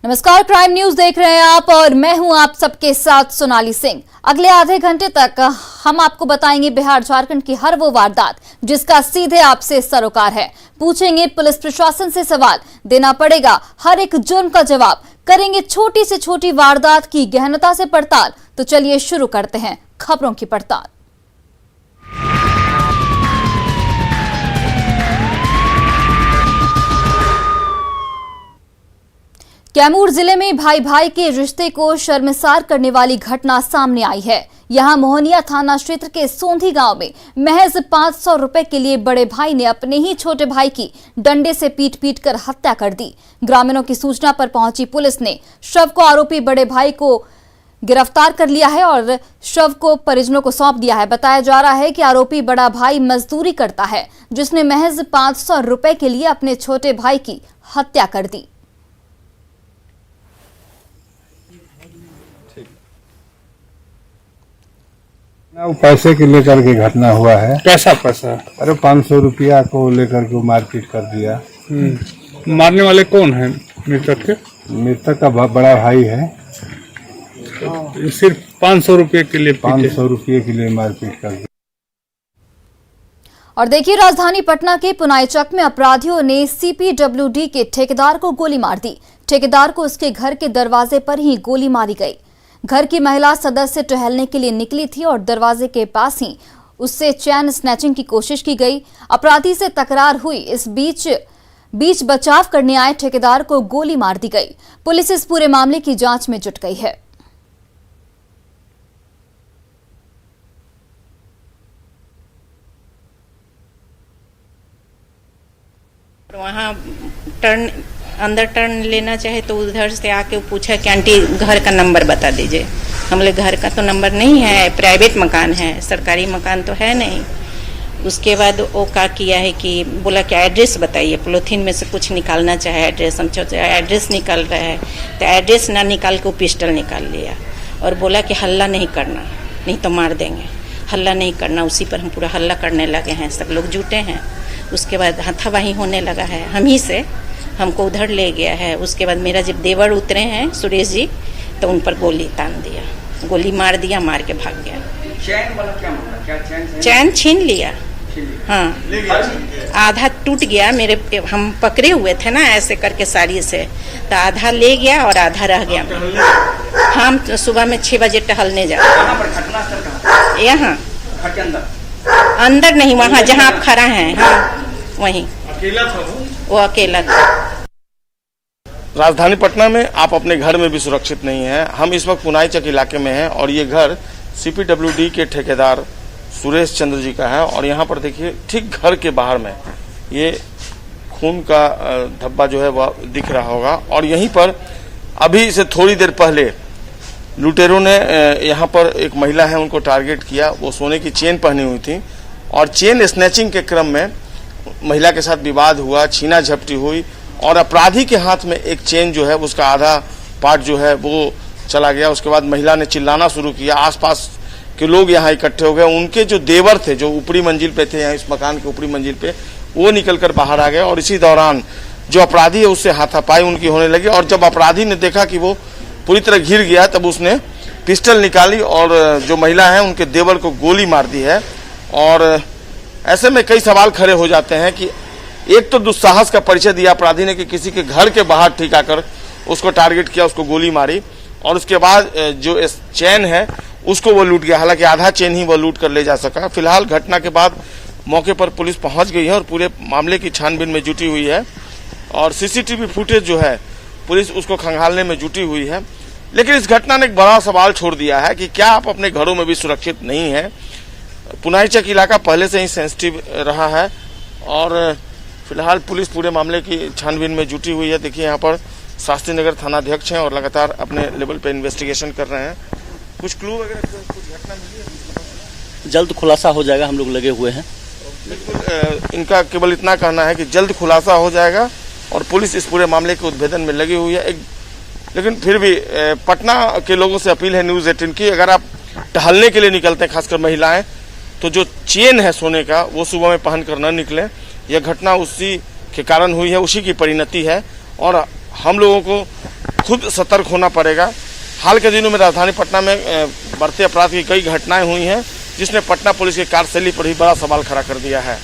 नमस्कार, crime news देख रहे हैं आप और मैं हूं आप सबके साथ सोनाली सिंह। अगले आधे घंटे तक हम आपको बताएंगे बिहार झारखंड की हर वो वारदात जिसका सीधे आपसे सरोकार है। पूछेंगे पुलिस प्रशासन से सवाल, देना पड़ेगा हर एक जुर्म का जवाब, करेंगे छोटी से छोटी वारदात की गहनता से पड़ताल। तो चलिए शुरू करते हैं खबरों की पड़ताल। कैमूर जिले में भाई भाई के रिश्ते को शर्मसार करने वाली घटना सामने आई है। यहां मोहनिया थाना क्षेत्र के सोंधी गांव में महज 500 रुपए के लिए बड़े भाई ने अपने ही छोटे भाई की डंडे से पीट पीट कर हत्या कर दी। ग्रामीणों की सूचना पर पहुंची पुलिस ने शव को आरोपी बड़े भाई को गिरफ्तार कर लिया है और शव को परिजनों को सौंप दिया है। बताया जा रहा है कि आरोपी बड़ा भाई मजदूरी करता है, जिसने महज 500 रुपए के लिए अपने छोटे भाई की हत्या कर दी। पैसे के लेकर के घटना हुआ है। कैसा पैसा? अरे 500 रुपया को लेकर के मारपीट कर दिया। मारने वाले कौन है मृतक के? मृतक का बड़ा भाई है। सिर्फ 500 रुपये के लिए? 500 रुपये के लिए मारपीट कर दिया। और देखिए, राजधानी पटना के पुनाईचक में अपराधियों ने CPWD के ठेकेदार को गोली मार दी। ठेकेदार को उसके घर के दरवाजे पर ही गोली मारी गई। घर की महिला सदस्य टहलने के लिए निकली थी और दरवाजे के पास ही उससे चैन स्नैचिंग की कोशिश की गई। अपराधी से तकरार हुई। इस बीच बचाव करने आए ठेकेदार को गोली मार दी गई। पुलिस इस पूरे मामले की जांच में जुट गई है। वहाँ अंदर टर्न लेना चाहे तो उधर से आके पूछा कि आंटी घर का नंबर बता दीजिए। हम लोग घर का तो नंबर नहीं है, प्राइवेट मकान है, सरकारी मकान तो है नहीं। उसके बाद वो क्या किया है कि बोला कि एड्रेस बताइए। पॉलिथीन में से कुछ निकालना चाहे एड्रेस, हम एड्रेस निकाल रहा है तो एड्रेस ना निकाल के वो पिस्टल निकाल लिया और बोला कि हल्ला नहीं करना, नहीं तो मार देंगे, हल्ला नहीं करना। उसी पर हम पूरा हल्ला करने लगे हैं, सब लोग जुटे हैं। उसके बाद हाथापाई होने लगा है, हम ही से हमको उधर ले गया है। उसके बाद मेरा जब देवर उतरे हैं सुरेश जी, तो उन पर गोली तान दिया, गोली मार दिया, मार के भाग गया। चैन वाला क्या मामला? क्या चैन छीन लिया? हाँ, आधा टूट गया। मेरे हम पकड़े हुए थे ना ऐसे करके साड़ी से, तो आधा ले गया और आधा रह गया। हम सुबह में 6 बजे टहलने जा रहे हैं। यहाँ घर के अंदर नहीं, वहाँ जहाँ आप खड़ा हैं, हाँ वहीं। अकेला था वो अकेला था। राजधानी पटना में आप अपने घर में भी सुरक्षित नहीं हैं। हम इस वक्त पुनाईचक इलाके में हैं और ये घर CPWD के ठेकेदार सुरेश चंद्र जी का है। और यहाँ पर देखिए, ठीक घर के बाहर में ये खून का धब्बा जो है वह दिख रहा होगा। और यहीं पर अभी से थोड़ी देर पहले लुटेरों ने यहाँ पर एक महिला है उनको टारगेट किया। वो सोने की चेन पहनी हुई थी और चेन स्नैचिंग के क्रम में महिला के साथ विवाद हुआ, छीना झपटी हुई और अपराधी के हाथ में एक चेन जो है उसका आधा पार्ट जो है वो चला गया। उसके बाद महिला ने चिल्लाना शुरू किया। आसपास के लोग यहाँ इकट्ठे हो गए। उनके जो देवर थे, जो ऊपरी मंजिल पे थे, यहाँ इस मकान के ऊपरी मंजिल पे, वो निकलकर बाहर आ गए। और इसी दौरान जो अपराधी है उससे हाथापाई उनकी होने लगी। और जब अपराधी ने देखा कि वो पूरी तरह घिर गया, तब उसने पिस्टल निकाली और जो महिला है उनके देवर को गोली मार दी है। और ऐसे में कई सवाल खड़े हो जाते हैं कि एक तो दुस्साहस का परिचय दिया अपराधी ने कि किसी के घर के बाहर ठिका कर उसको टारगेट किया, उसको गोली मारी और उसके बाद जो चैन है उसको वो लूट गया। हालांकि आधा चैन ही वो लूट कर ले जा सका। फिलहाल घटना के बाद मौके पर पुलिस पहुंच गई है और पूरे मामले की छानबीन में जुटी हुई है और CCTV फुटेज जो है पुलिस उसको खंगालने में जुटी हुई है। लेकिन इस घटना ने एक बड़ा सवाल छोड़ दिया है कि क्या आप अपने घरों में भी सुरक्षित नहीं है। पुनाईचक इलाका पहले से ही सेंसिटिव रहा है और फिलहाल पुलिस पूरे मामले की छानबीन में जुटी हुई है। देखिए, यहाँ पर शास्त्री नगर थानाध्यक्ष हैं और लगातार अपने लेवल पे इन्वेस्टिगेशन कर रहे हैं। कुछ क्लू वगैरह, कुछ घटना मिली है? जल्द खुलासा हो जाएगा, हम लोग लगे हुए हैं। बिल्कुल, इनका केवल इतना कहना है कि जल्द खुलासा हो जाएगा और पुलिस इस पूरे मामले के उद्भेदन में लगी हुई है। लेकिन फिर भी पटना के लोगों से अपील है न्यूज़ 18 की, अगर आप टहलने के लिए निकलते हैं, खासकर महिलाएं, तो जो चेन है सोने का वो सुबह में पहन कर न निकलें। यह घटना उसी के कारण हुई है, उसी की परिणति है। और हम लोगों को खुद सतर्क होना पड़ेगा। हाल के दिनों में राजधानी पटना में बढ़ते अपराध की कई घटनाएं हुई हैं, जिसने पटना पुलिस की कार्यशैली पर ही बड़ा सवाल खड़ा कर दिया है।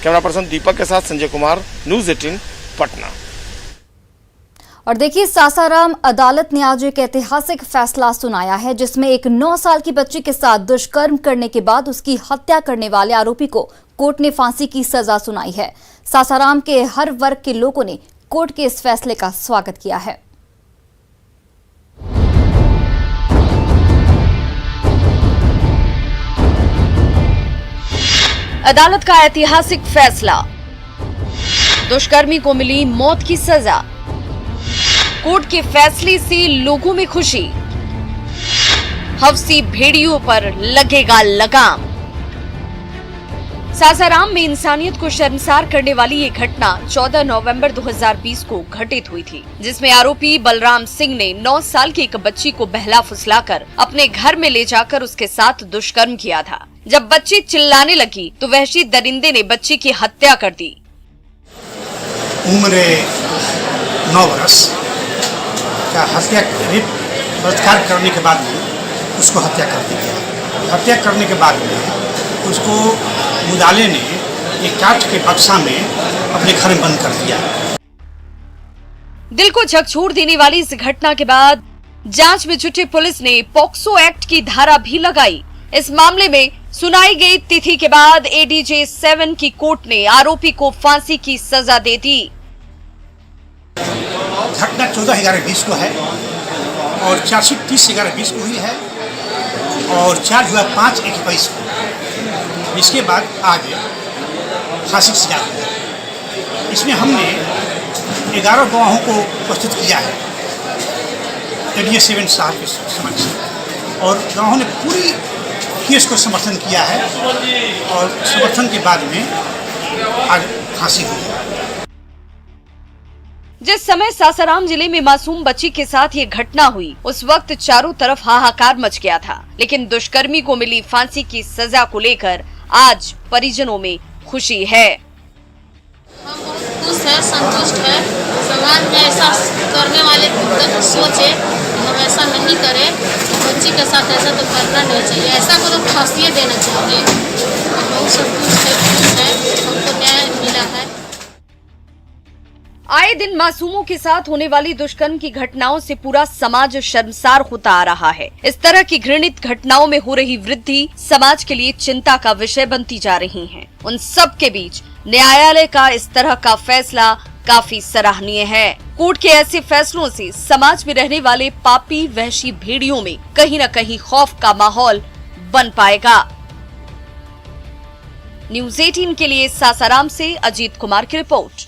कैमरा पर्सन दीपक के साथ संजय कुमार, न्यूज़ 18 पटना। और देखिए, सासाराम अदालत ने आज एक ऐतिहासिक फैसला सुनाया है, जिसमें एक 9 साल की बच्ची के साथ दुष्कर्म करने के बाद उसकी हत्या करने वाले आरोपी को कोर्ट ने फांसी की सजा सुनाई है। सासाराम के हर वर्ग के लोगों ने कोर्ट के इस फैसले का स्वागत किया है। अदालत का ऐतिहासिक फैसला, दुष्कर्मी को मिली मौत की सजा। कोर्ट के फैसले से लोगों में खुशी, हवसी भेड़ियों पर लगेगा लगाम। सासाराम में इंसानियत को शर्मसार करने वाली ये घटना 14 नवंबर 2020 को घटित हुई थी, जिसमें आरोपी बलराम सिंह ने 9 साल की एक बच्ची को बहला फुसलाकर अपने घर में ले जाकर उसके साथ दुष्कर्म किया था। जब बच्ची चिल्लाने लगी तो वहशी दरिंदे ने बच्ची की हत्या कर दी। उम्र 9 वर्ष का हत्या बलात्कार करने के बाद में उसको हत्या कर दी गया। हत्या करने के बाद में उसको मुदाले ने एक काठ के बक्सा में अपने घर में बंद कर दिया। दिल को झकझोर देने वाली इस घटना के बाद जांच में जुटी पुलिस ने पॉक्सो एक्ट की धारा भी लगाई। इस मामले में सुनाई गई तिथि के बाद एडीजे 7 की कोर्ट ने आरोपी को फांसी की सजा दे दी। घटना 14/11/20 को है और चार्जशीट 30/11/20 को हुई है और चार्ज हुआ 5/1/21 को। इसके बाद आज फांसी की सजा हुई है। इसमें हमने 11 गवाहों को प्रस्तुत किया है एडीजे 7 साहब के समक्ष, और गवाहों ने पूरी केस को समर्थन किया है और समर्थन के बाद में आज फांसी हुई है। जिस समय सासाराम जिले में मासूम बच्ची के साथ ये घटना हुई, उस वक्त चारों तरफ हाहाकार मच गया था, लेकिन दुष्कर्मी को मिली फांसी की सजा को लेकर आज परिजनों में खुशी है। हम बहुत खुश है, संतुष्ट है। समाज में ऐसा करने वाले को सोचे हम ऐसा नहीं करें, बच्ची के साथ ऐसा तो करना नहीं चाहिए, ऐसा को तो फांसी देना चाहिए। बहुत संतुष्ट है, खुश है, हमको न्याय मिला है। आए दिन मासूमों के साथ होने वाली दुष्कर्म की घटनाओं से पूरा समाज शर्मसार होता आ रहा है। इस तरह की घृणित घटनाओं में हो रही वृद्धि समाज के लिए चिंता का विषय बनती जा रही है। उन सब के बीच न्यायालय का इस तरह का फैसला काफी सराहनीय है। कोर्ट के ऐसे फैसलों से समाज में रहने वाले पापी वहशी भेड़ियों में कहीं न कहीं खौफ का माहौल बन पाएगा। न्यूज़ 18 के लिए सासाराम से अजीत कुमार की रिपोर्ट।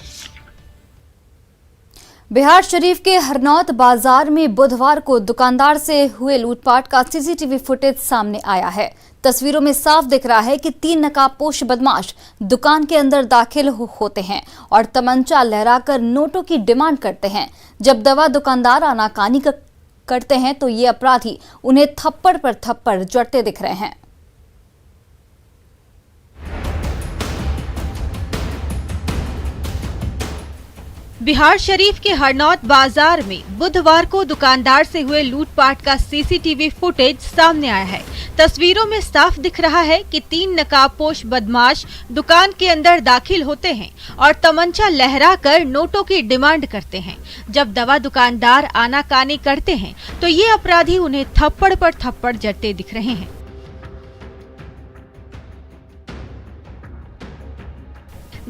बिहार शरीफ के हरनौत बाजार में बुधवार को दुकानदार से हुए लूटपाट का सीसीटीवी फुटेज सामने आया है। तस्वीरों में साफ दिख रहा है कि 3 नकाबपोश बदमाश दुकान के अंदर दाखिल होते हैं और तमंचा लहराकर नोटों की डिमांड करते हैं। जब दवा दुकानदार आनाकानी करते हैं तो ये अपराधी उन्हें थप्पड़ पर थप्पड़ जड़ते दिख रहे हैं। बिहार शरीफ के हरनौत बाजार में बुधवार को दुकानदार से हुए लूटपाट का सीसीटीवी फुटेज सामने आया है। तस्वीरों में साफ दिख रहा है कि 3 नकाबपोश बदमाश दुकान के अंदर दाखिल होते हैं और तमंचा लहराकर नोटों की डिमांड करते हैं। जब दवा दुकानदार आनाकानी करते हैं तो ये अपराधी उन्हें थप्पड़ पर थप्पड़ जड़ते दिख रहे हैं।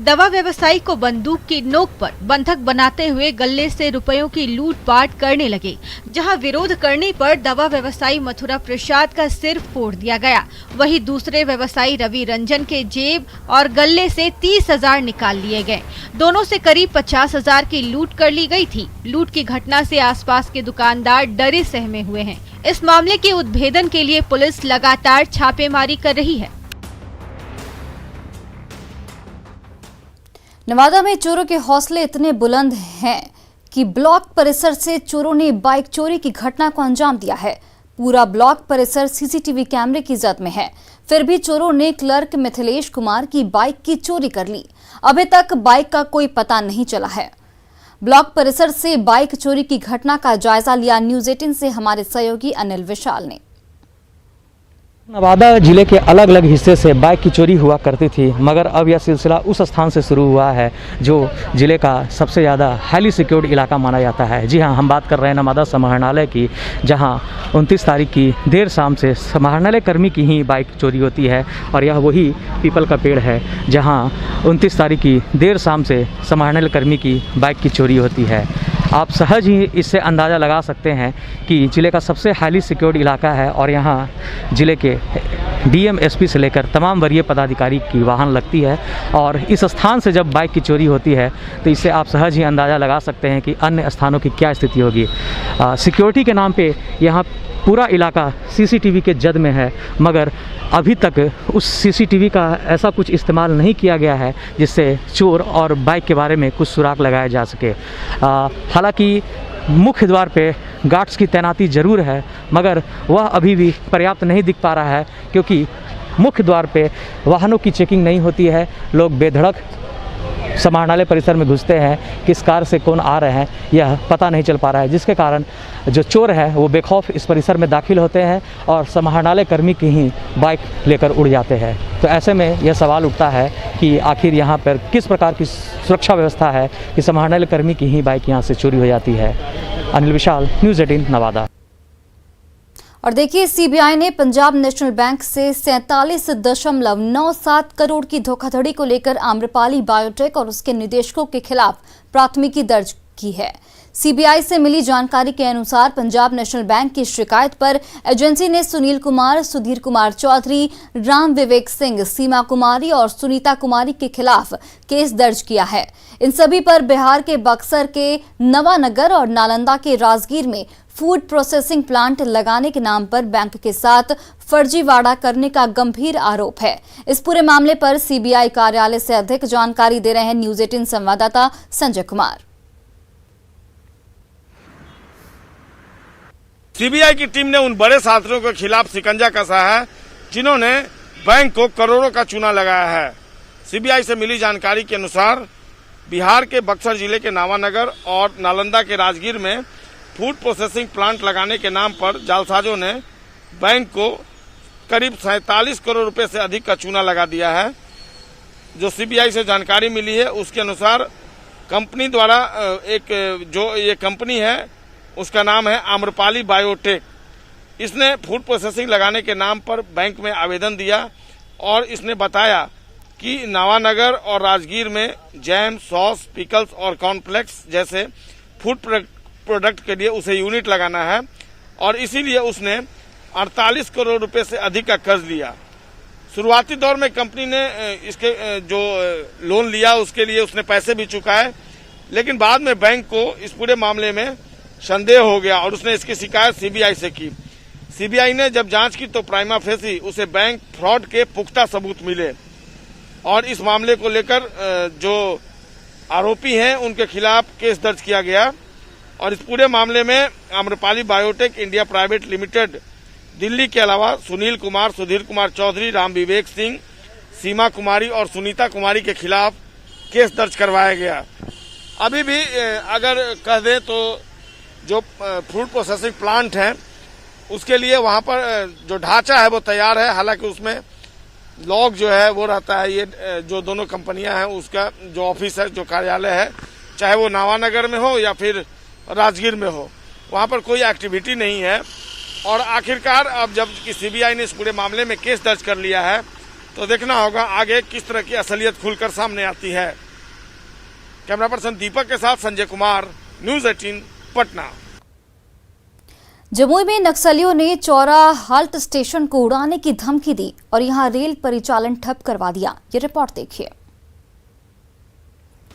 दवा व्यवसायी को बंदूक की नोक पर बंधक बनाते हुए गले से रुपयों की लूटपाट करने लगे। जहां विरोध करने पर दवा व्यवसायी मथुरा प्रसाद का सिर फोड़ दिया गया। वहीं दूसरे व्यवसायी रवि रंजन के जेब और गले से 30,000 निकाल लिए गए। दोनों से करीब 50,000 की लूट कर ली गई थी। लूट की घटना से आसपास के दुकानदार डरे सहमे हुए हैं। इस मामले के उद्भेदन के लिए पुलिस लगातार छापेमारी कर रही है। नवादा में चोरों के हौसले इतने बुलंद हैं कि ब्लॉक परिसर से चोरों ने बाइक चोरी की घटना को अंजाम दिया है। पूरा ब्लॉक परिसर सीसीटीवी कैमरे की जद में है, फिर भी चोरों ने क्लर्क मिथिलेश कुमार की बाइक की चोरी कर ली। अभी तक बाइक का कोई पता नहीं चला है। ब्लॉक परिसर से बाइक चोरी की घटना का जायजा लिया न्यूज 18 से हमारे सहयोगी अनिल विशाल ने। नवादा जिले के अलग अलग हिस्से से बाइक की चोरी हुआ करती थी, मगर अब यह सिलसिला उस स्थान से शुरू हुआ है जो जिले का सबसे ज़्यादा हाईली सिक्योर्ड इलाका माना जाता है। जी हां, हम बात कर रहे हैं नवादा समाहरणालय की, जहां 29 तारीख की देर शाम से समाहरणालय कर्मी की ही बाइक चोरी होती है। और यह वही पीपल का पेड़ है जहां 29 तारीख की देर शाम से समाहरणालय कर्मी की बाइक की चोरी होती है। आप सहज ही इससे अंदाज़ा लगा सकते हैं कि ज़िले का सबसे हाईली सिक्योर्ड इलाका है और यहाँ ज़िले के डीएम एसपी से लेकर तमाम वरीय पदाधिकारी की वाहन लगती है। और इस स्थान से जब बाइक की चोरी होती है तो इससे आप सहज ही अंदाज़ा लगा सकते हैं कि अन्य स्थानों की क्या स्थिति होगी। सिक्योरिटी के नाम पे यहाँ पूरा इलाका सीसीटीवी के जद में है, मगर अभी तक उस सीसीटीवी का ऐसा कुछ इस्तेमाल नहीं किया गया है जिससे चोर और बाइक के बारे में कुछ सुराग लगाया जा सके। हालांकि मुख्य द्वार पे गार्ड्स की तैनाती ज़रूर है, मगर वह अभी भी पर्याप्त नहीं दिख पा रहा है क्योंकि मुख्य द्वार पे वाहनों की चेकिंग नहीं होती है। लोग बेधड़क समाहरणालय परिसर में घुसते हैं, किस कार से कौन आ रहे हैं यह पता नहीं चल पा रहा है, जिसके कारण जो चोर है वो बेखौफ इस परिसर में दाखिल होते हैं और समाहरणालय कर्मी की ही बाइक लेकर उड़ जाते हैं। तो ऐसे में यह सवाल उठता है कि आखिर यहाँ पर किस प्रकार की सुरक्षा व्यवस्था है कि समाहरणालय कर्मी की ही बाइक यहाँ से चोरी हो जाती है। अनिल विशाल, न्यूज़ 18 नवादा। और देखिए, सीबीआई ने पंजाब नेशनल बैंक से 47.97 करोड़ की धोखाधड़ी को लेकर आम्रपाली बायोटेक और उसके निदेशकों के खिलाफ प्राथमिकी दर्ज की है। सीबीआई से मिली जानकारी के अनुसार पंजाब नेशनल बैंक की शिकायत पर एजेंसी ने सुनील कुमार, सुधीर कुमार चौधरी, राम विवेक सिंह, सीमा कुमारी और सुनीता कुमारी के खिलाफ केस दर्ज किया है। इन सभी पर बिहार के बक्सर के नवानगर और नालंदा के राजगीर में फूड प्रोसेसिंग प्लांट लगाने के नाम पर बैंक के साथ फर्जीवाड़ा करने का गंभीर आरोप है। इस पूरे मामले पर सीबीआई कार्यालय से अधिक जानकारी दे रहे हैं न्यूज 18 संवाददाता संजय कुमार। सीबीआई की टीम ने उन बड़े साथियों के खिलाफ शिकंजा कसा है जिन्होंने बैंक को करोड़ों का चूना लगाया है। सीबीआई से मिली जानकारी के अनुसार बिहार के बक्सर जिले के नावानगर और नालंदा के राजगीर में फूड प्रोसेसिंग प्लांट लगाने के नाम पर जालसाजों ने बैंक को करीब 47 करोड़ रुपए से अधिक का चूना लगा दिया है। जो सीबीआई से जानकारी मिली है उसके अनुसार कंपनी द्वारा एक जो ये कंपनी है उसका नाम है आम्रपाली बायोटेक। इसने फूड प्रोसेसिंग लगाने के नाम पर बैंक में आवेदन दिया और इसने बताया कि नावानगर और राजगीर में जैम, सॉस, पिकल्स और कॉर्नफ्लेक्स जैसे फूड प्रोडक्ट के लिए उसे यूनिट लगाना है और इसीलिए उसने 48 करोड़ रुपए से अधिक का कर्ज लिया। शुरुआती दौर में कंपनी ने इसके जो लोन लिया उसके लिए उसने पैसे भी चुकाए, लेकिन बाद में बैंक को इस पूरे मामले में संदेह हो गया और उसने इसकी शिकायत सीबीआई से की। सीबीआई ने जब जांच की तो प्राइमा फेसी उसे बैंक फ्रॉड के पुख्ता सबूत मिले और इस मामले को लेकर जो आरोपी हैं उनके खिलाफ केस दर्ज किया गया और इस पूरे मामले में Amrapali biotech India private limited Delhi के अलावा सुनील कुमार, सुधीर कुमार चौधरी, राम विवेक सिंह, सीमा कुमारी और सुनीता कुमारी के खिलाफ केस दर्ज करवाया गया। अभी भी अगर कह दें तो जो फूड प्रोसेसिंग प्लांट है उसके लिए वहां पर जो ढांचा है वो तैयार है, हालांकि उसमें लॉग जो है वो रहता है। ये जो दोनों कंपनियां हैं उसका जो ऑफिस है, जो कार्यालय है, चाहे वो नावानगर में हो या फिर राजगीर में हो, वहां पर कोई एक्टिविटी नहीं है। और आखिरकार अब जब सीबीआई ने इस पूरे मामले में केस दर्ज कर लिया है तो देखना होगा आगे किस तरह की असलियत खुलकर सामने आती है। कैमरा पर्सन दीपक के साथ संजय कुमार, न्यूज 18 पटना। जमुई में नक्सलियों ने चौरा हाल्ट स्टेशन को उड़ाने की धमकी दी और यहां रेल परिचालन ठप करवा दिया। ये रिपोर्ट देखिए।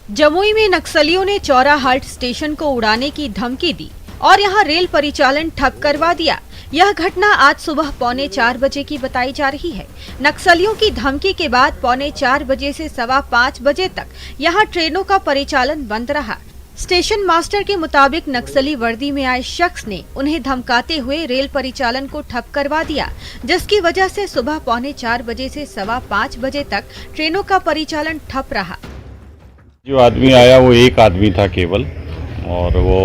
जमुई में नक्सलियों ने चौरा हाल्ट स्टेशन को उड़ाने की धमकी दी और यहां रेल परिचालन ठप करवा दिया। यह घटना आज सुबह 3:45 बजे की बताई जा रही है। नक्सलियों की धमकी के बाद 4:45 बजे से 5:15 बजे तक यहां ट्रेनों का परिचालन बंद रहा। स्टेशन मास्टर के मुताबिक नक्सली वर्दी में आए शख्स ने उन्हें धमकाते हुए रेल परिचालन को ठप करवा दिया, जिसकी वजह से सुबह 4:45 बजे से 5:15 बजे तक ट्रेनों का परिचालन ठप रहा। जो आदमी आया वो एक आदमी था केवल, और वो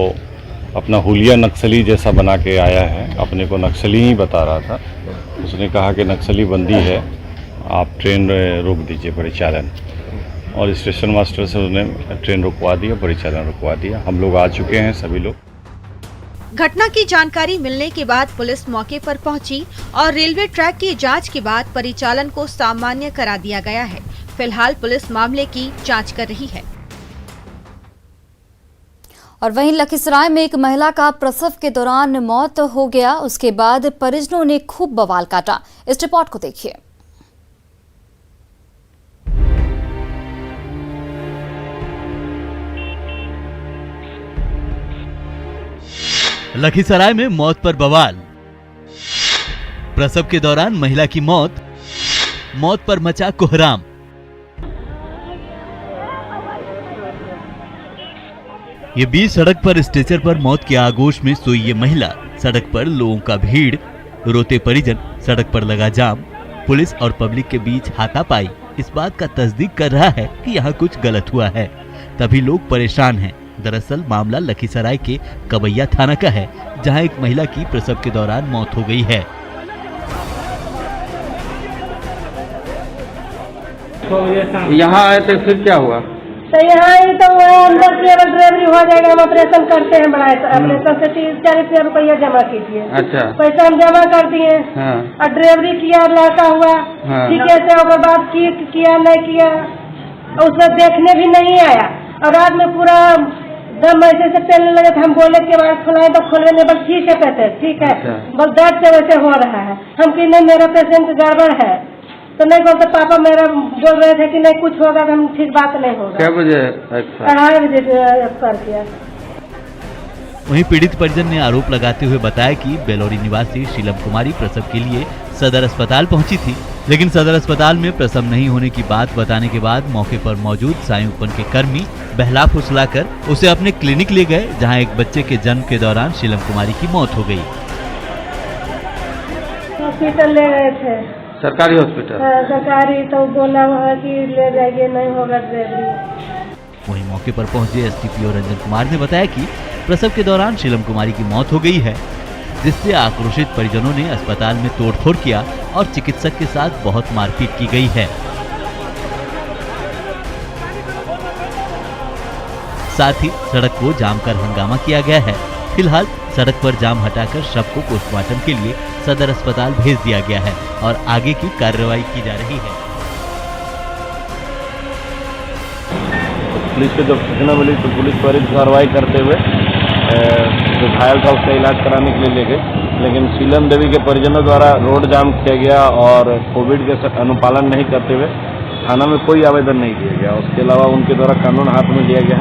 अपना हुलिया नक्सली जैसा बना के आया है, अपने को नक्सली ही बता रहा था। उसने कहा कि नक्सली बंदी है, आप ट्रेन रोक दीजिए परिचालन, और स्टेशन मास्टर से उसने ट्रेन रुकवा दिया, परिचालन रुकवा दिया। हम लोग आ चुके हैं सभी लोग। घटना की जानकारी मिलने के बाद पुलिस मौके पर पहुंची और रेलवे ट्रैक की जांच के बाद परिचालन को सामान्य करा दिया गया है। फिलहाल पुलिस मामले की जांच कर रही है। और वहीं लखीसराय में एक महिला का प्रसव के दौरान मौत हो गया, उसके बाद परिजनों ने खूब बवाल काटा। इस रिपोर्ट को देखिए। लखीसराय में मौत पर बवाल, प्रसव के दौरान महिला की मौत पर मचा कोहराम। ये बीच सड़क पर स्ट्रेचर पर मौत के आगोश में सोई ये महिला, सड़क पर लोगों का भीड़, रोते परिजन, सड़क पर लगा जाम, पुलिस और पब्लिक के बीच हाथापाई इस बात का तस्दीक कर रहा है कि यहाँ कुछ गलत हुआ है। तभी लोग परेशान हैं। दरअसल मामला लखीसराय के कबैया थाना का है, जहां एक महिला की प्रसव के दौरान मौत हो गई है। तो यहाँ आए थे, फिर क्या हुआ? तो यहाँ ही तो अंदर केवल डिलीवरी हो जाएगा, हम ऑपरेशन करते हैं, बड़ा ऑपरेशन से 30-40 रुपया जमा कीजिए। अच्छा, पैसा हम जमा कर दिए। हाँ। और डिलीवरी किया, लड़का हुआ, हाँ। ठीक है से उसके बाद किया नहीं किया, उसमें देखने भी नहीं आया। और रात में पूरा दम ऐसे से चलने लगे थे। हम बोले के बाद खुलाए तो खोलने में बस ठीक है, कहते ठीक है, बस दर्द से वैसे हो रहा है। हम कि नहीं मेरा पेशेंट गड़बड़ है, तो नहीं बोलते पापा मेरा बोल रहे थे कि नहीं कुछ होगा, हम ठीक बात नहीं होगा। क्या बजे? 2:30 बजे कर दिया। वहीं पीड़ित परिजन ने आरोप लगाते हुए बताया कि बेलोरी निवासी शीलम कुमारी प्रसव के लिए सदर अस्पताल पहुंची थी, लेकिन सदर अस्पताल में प्रसव नहीं होने की बात बताने के बाद मौके पर मौजूद सायुंपन के कर्मी बहला फुसलाकर उसे अपने क्लिनिक ले गए, जहां एक बच्चे के जन्म के दौरान शीलम कुमारी की मौत हो गई। हॉस्पिटल ले गए थे, सरकारी हॉस्पिटल? सरकारी, तो बोला कि ले जाइए, नहीं होगा डिलीवरी। वहीं मौके पर पहुंचे एसडीपीओ रंजन कुमार ने बताया कि प्रसव के दौरान शीलम कुमारी की मौत हो गई है, जिससे आक्रोशित परिजनों ने अस्पताल में तोड़फोड़ किया और चिकित्सक के साथ बहुत मारपीट की गई है। साथ ही सड़क को जाम कर हंगामा किया गया है। फिलहाल सड़क पर जाम हटाकर शव को पोस्टमार्टम के लिए सदर अस्पताल भेज दिया गया है और आगे की कार्रवाई की जा रही है। पुलिस को जब सूचना मिली तो पुलिस त्वरित कार्रवाई करते हुए जो घायल था उसका इलाज कराने के लिए ले गए, लेकिन शीलम देवी के परिजनों द्वारा रोड जाम किया गया और कोविड के अनुपालन नहीं करते हुए थाना में कोई आवेदन नहीं दिया गया। उसके अलावा उनके द्वारा कानून हाथ में लिया गया।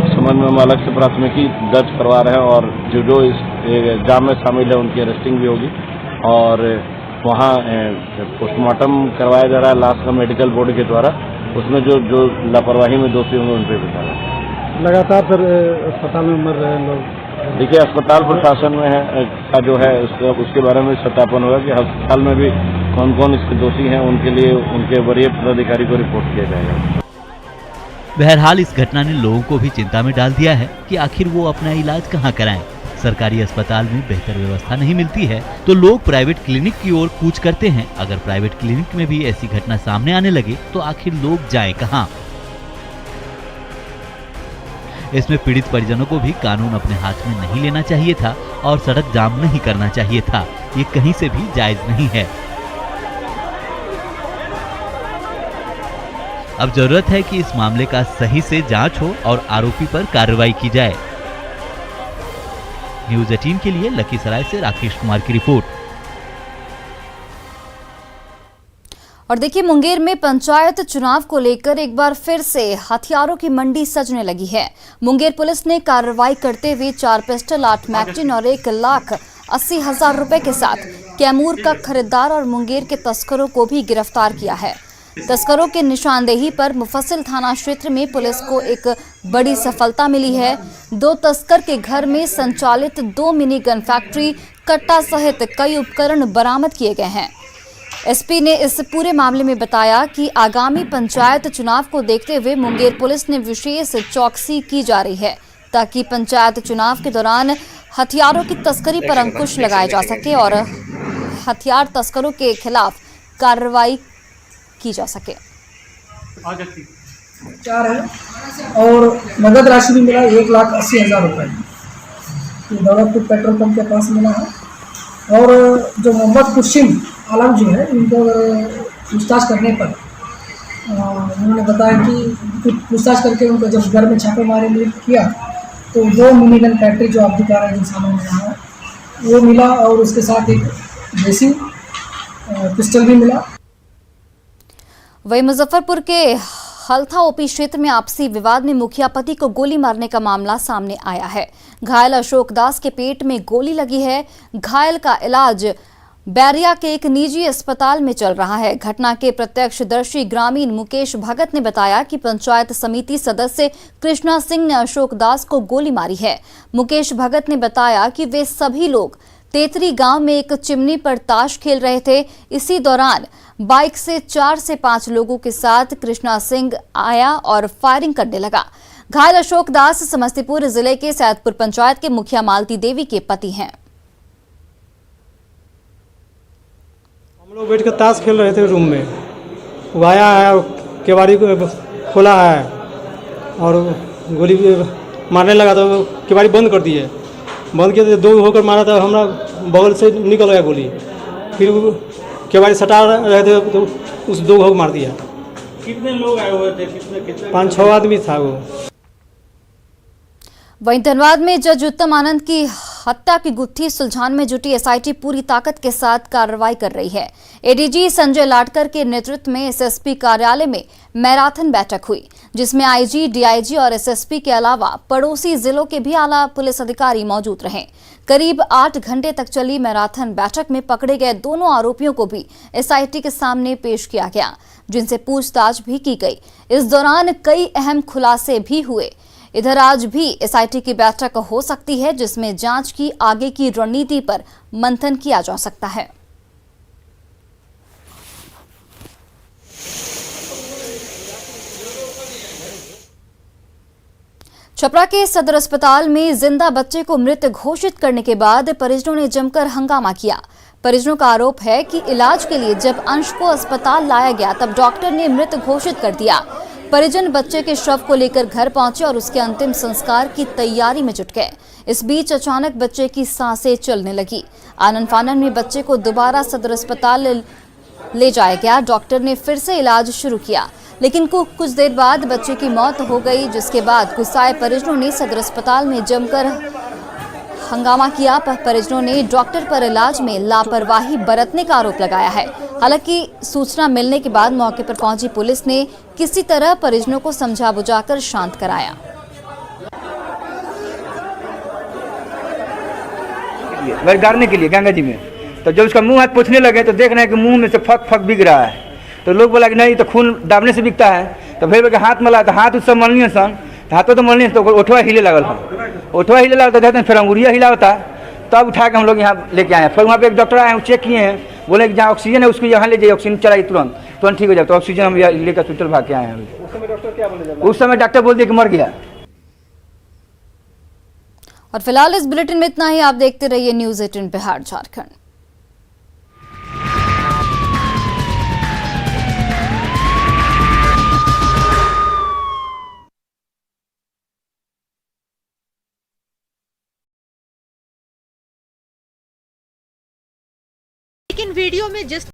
इस संबंध में हम अलग से प्राथमिकी दर्ज करवा रहे हैं और जो इस जाम में शामिल है उनकी अरेस्टिंग भी होगी और वहाँ पोस्टमार्टम करवाया जा रहा है लाश का मेडिकल बोर्ड के द्वारा। उसमें जो लापरवाही में दोषी होंगे उन पर बताया लगातार फिर अस्पताल में मर रहे हैं लोग। देखिए अस्पताल प्रशासन में है का जो है उसके बारे में सत्यापन होगा कि अस्पताल में भी कौन कौन इसके दोषी हैं, उनके लिए उनके वरीय पदाधिकारी को रिपोर्ट किया जाएगा। बहरहाल इस घटना ने लोगों को भी चिंता में डाल दिया है कि आखिर वो अपना इलाज कहां कराएं। सरकारी अस्पताल में बेहतर व्यवस्था नहीं मिलती है तो लोग प्राइवेट क्लिनिक की ओर कूच करते हैं। अगर प्राइवेट क्लिनिक में भी ऐसी घटना सामने आने लगे तो आखिर लोग जाएं कहां। इसमें पीड़ित परिजनों को भी कानून अपने हाथ में नहीं लेना चाहिए था और सड़क जाम नहीं करना चाहिए था। ये कहीं से भी जायज नहीं है। अब जरूरत है कि इस मामले का सही से जांच हो और आरोपी पर कार्रवाई की जाए। न्यूज़ 18 के लिए लखीसराय से राकेश कुमार की रिपोर्ट। और देखिए, मुंगेर में पंचायत चुनाव को लेकर एक बार फिर से हथियारों की मंडी सजने लगी है। मुंगेर पुलिस ने कार्रवाई करते हुए 4 पिस्टल, 8 मैगजीन और 1,80,000 रुपए के साथ कैमूर का खरीदार और मुंगेर के तस्करों को भी गिरफ्तार किया है। तस्करों के निशानदेही पर मुफस्सिल थाना क्षेत्र में पुलिस को एक बड़ी सफलता मिली है। 2 तस्कर के घर में संचालित 2 मिनी गन फैक्ट्री, कट्टा सहित कई उपकरण बरामद किए गए हैं। एसपी ने इस पूरे मामले में बताया कि आगामी पंचायत चुनाव को देखते हुए मुंगेर पुलिस ने विशेष चौकसी की जा रही है। ताकि पंचायत चुनाव के दौरान हथियारों की तस्करी पर अंकुश लगाया जा सके और हथियार तस्करों के खिलाफ कार्रवाई की जा सके। 4 है और नगद राशि भी मिला 1,80,000 रुपये, दौलतपुर पेट्रोल पंप के पास मिला है। और जो मोहम्मद खुर्शीद आलम जी है, इनको पूछताछ करने पर उन्होंने बताया कि पूछताछ करके उनको जब घर में छापेमारी किया तो 2 मिनी गन फैक्ट्री जो आप दिखा रहे हैं, जो सामान मिला है वो मिला और उसके साथ एक देसी पिस्टल भी मिला। वहीं मुजफ्फरपुर के हल्था ओपी क्षेत्र में आपसी विवाद में मुखिया पति को गोली मारने का मामला सामने आया है। घायल अशोक दास के पेट में गोली लगी है। घायल का इलाज बैरिया के एक निजी अस्पताल में चल रहा है। घटना के प्रत्यक्षदर्शी ग्रामीण मुकेश भगत ने बताया कि पंचायत समिति सदस्य कृष्णा सिंह ने अशोक दास को गोली मारी है। मुकेश भगत ने बताया कि वे सभी लोग तेतरी गांव में एक चिमनी पर ताश खेल रहे थे। इसी दौरान बाइक से 4 से 5 लोगों के साथ कृष्णा सिंह आया और फायरिंग करने लगा। घायल अशोक दास समस्तीपुर जिले के सैदपुर पंचायत के मुखिया मालती देवी के पति हैं। हम लोग बैठ कर ताश खेल रहे थे रूम में, वो आया है और केवाड़ी को खोला है और गोली मारने लगा तो केवाड़ी बंद कर दिए। बंद किया तो 2 होकर मारा था, हमारा बगल से निकल गया गोली। फिर केवाड़ी सटा रहे थे तो उस 2 को मार दिया। कितने लोग आए हुए थे? कितने 5-6 आदमी था वो। वहीं धनबाद में जज उत्तम आनंद की हत्या की गुत्थी सुलझाने में जुटी एसआईटी पूरी ताकत के साथ कार्रवाई कर रही है। एडीजी संजय लाडकर के नेतृत्व में एसएसपी कार्यालय में मैराथन बैठक हुई, जिसमें आईजी, डीआईजी और एसएसपी के अलावा पड़ोसी जिलों के भी आला पुलिस अधिकारी मौजूद रहे। करीब 8 घंटे तक चली मैराथन बैठक में पकड़े गए दोनों आरोपियों को भी एसआईटी के सामने पेश किया गया, जिनसे पूछताछ भी की गई। इस दौरान कई अहम खुलासे भी हुए। इधर आज भी एसआईटी की बैठक हो सकती है, जिसमें जांच की आगे की रणनीति पर मंथन किया जा सकता है। छपरा के सदर अस्पताल में जिंदा बच्चे को मृत घोषित करने के बाद परिजनों ने जमकर हंगामा किया। परिजनों का आरोप है कि इलाज के लिए जब अंश को अस्पताल लाया गया तब डॉक्टर ने मृत घोषित कर दिया। परिजन बच्चे के शव को लेकर घर पहुंचे और उसके अंतिम संस्कार की तैयारी में जुट गए। इस बीच अचानक बच्चे की सांसें चलने लगी। आनन फानन में बच्चे को दोबारा सदर अस्पताल ले जाया गया। डॉक्टर ने फिर से इलाज शुरू किया, लेकिन कुछ देर बाद बच्चे की मौत हो गई, जिसके बाद गुस्साए परिजनों ने सदर अस्पताल में जमकर हंगामा किया। परिजनों ने डॉक्टर पर इलाज में लापरवाही बरतने का आरोप लगाया है। हालांकि सूचना मिलने के बाद मौके पर पहुंची पुलिस ने किसी तरह परिजनों को समझा बुझाकर शांत कराया। गाड़ने के लिए गंगा जी में, तो जब उसका मुंह हाथ पोंछने लगे तो देख रहे हैं कि मुंह में से फक फक बिक रहा है। तो लोग बोला कि नहीं, तो खून दाबने से बिकता है। तो फिर हाथ मला तो हाथ उससे मलनी सन, हाथों तो मलनी तो ओठवा हिले लगल हम। ओठवा हिले लगा तो कहते हैं फिर अंगुरिया हिला होता, तब उठा के हम लोग यहाँ लेके आए। फिर वहाँ पे एक डॉक्टर आए, चेक किए हैं, बोले कि जहाँ ऑक्सीजन है उसको यहाँ ले जाइए, ऑक्सीजन चलाइए, तुरंत ठीक हो जाए। तो ऑक्सीजन हम लेकर हॉस्पिटल भाग के आए हैं। उस समय डॉक्टर बोल दिया कि मर गया। और फिलहाल इस बुलेटिन में इतना ही। आप देखते रहिए न्यूज़ 18 बिहार झारखंड। लेकिन वीडियो में जिस